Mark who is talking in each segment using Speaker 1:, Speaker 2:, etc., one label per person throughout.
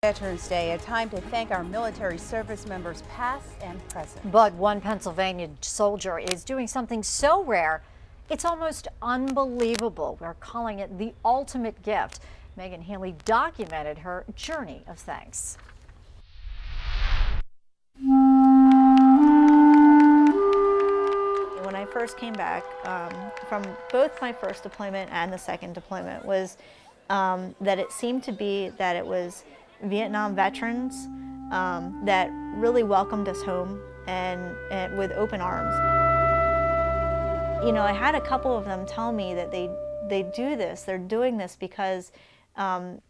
Speaker 1: Veterans Day, a time to thank our military service members past and present.
Speaker 2: But one Pennsylvania soldier is doing something so rare, it's almost unbelievable. We're calling it the ultimate gift. Megan Healy documented her journey of thanks.
Speaker 3: When I first came back from both my first deployment and the second deployment was that it seemed to be that it was Vietnam veterans that really welcomed us home and with open arms. You know, I had a couple of them tell me that they do this, they're doing this because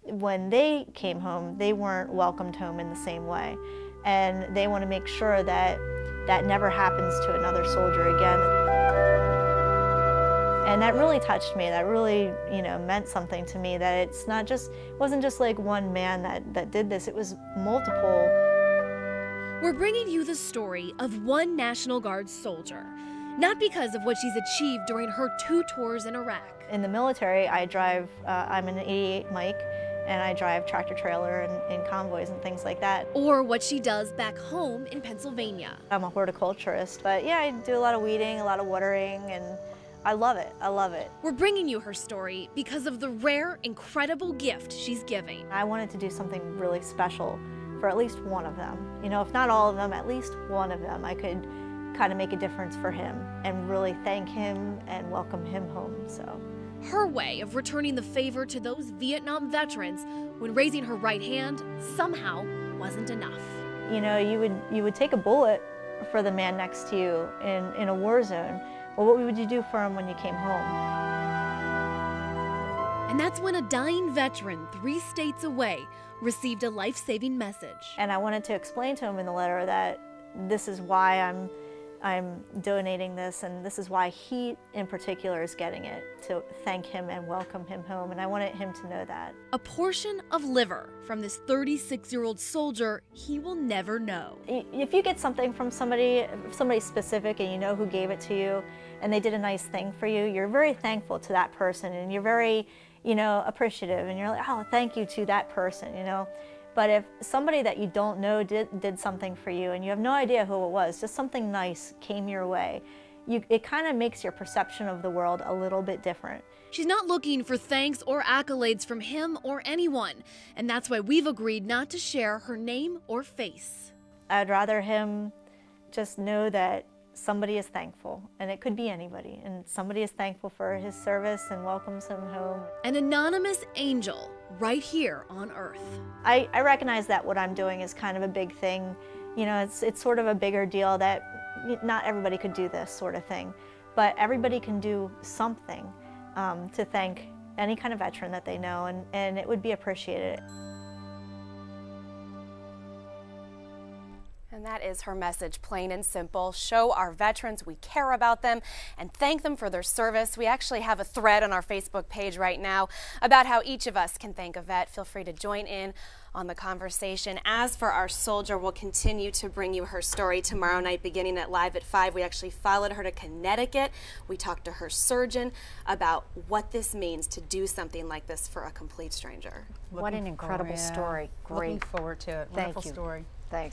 Speaker 3: when they came home, they weren't welcomed home in the same way. And they want to make sure that that never happens to another soldier again. And that really touched me. That really, you know, meant something to me, that it wasn't just like one man that did this, it was multiple.
Speaker 4: We're bringing you the story of one National Guard soldier, not because of what she's achieved during her 2 tours in Iraq.
Speaker 3: In the military, I drive, I'm an 88 Mike, and I drive tractor trailer and convoys and things like that.
Speaker 4: Or what she does back home in Pennsylvania.
Speaker 3: I'm a horticulturist, but yeah, I do a lot of weeding, a lot of watering, and I love it. I love it.
Speaker 4: We're bringing you her story because of the rare, incredible gift she's giving.
Speaker 3: I wanted to do something really special for at least one of them. You know, if not all of them, at least one of them. I could kind of make a difference for him and really thank him and welcome him home. So,
Speaker 4: her way of returning the favor to those Vietnam veterans when raising her right hand somehow wasn't enough.
Speaker 3: You know, you would take a bullet for the man next to you in a war zone. Well, what would you do for him when you came home?
Speaker 4: And that's when a dying veteran 3 states away received a life-saving message.
Speaker 3: And I wanted to explain to him in the letter that this is why I'm donating this, and this is why he in particular is getting it, to thank him and welcome him home, and I wanted him to know that.
Speaker 4: A portion of liver from this 36-year-old soldier he will never know.
Speaker 3: If you get something from somebody specific and you know who gave it to you and they did a nice thing for you, you're very thankful to that person and you're very, you know, appreciative, and you're like, oh, thank you to that person, you know. But if somebody that you don't know did something for you and you have no idea who it was, just something nice came your way, it kind of makes your perception of the world a little bit different.
Speaker 4: She's not looking for thanks or accolades from him or anyone, and that's why we've agreed not to share her name or face.
Speaker 3: I'd rather him just know that somebody is thankful, and it could be anybody, and somebody is thankful for his service and welcomes him home.
Speaker 4: An anonymous angel right here on Earth.
Speaker 3: I recognize that what I'm doing is kind of a big thing. You know, it's sort of a bigger deal that not everybody could do this sort of thing, but everybody can do something to thank any kind of veteran that they know, and it would be appreciated.
Speaker 5: And that is her message, plain and simple. Show our veterans we care about them and thank them for their service. We actually have a thread on our Facebook page right now about how each of us can thank a vet. Feel free to join in on the conversation. As for our soldier, we'll continue to bring you her story tomorrow night beginning at Live at 5. We actually followed her to Connecticut. We talked to her surgeon about what this means to do something like this for a complete stranger.
Speaker 2: What an incredible story. Great.
Speaker 1: Looking forward to it. Wonderful story.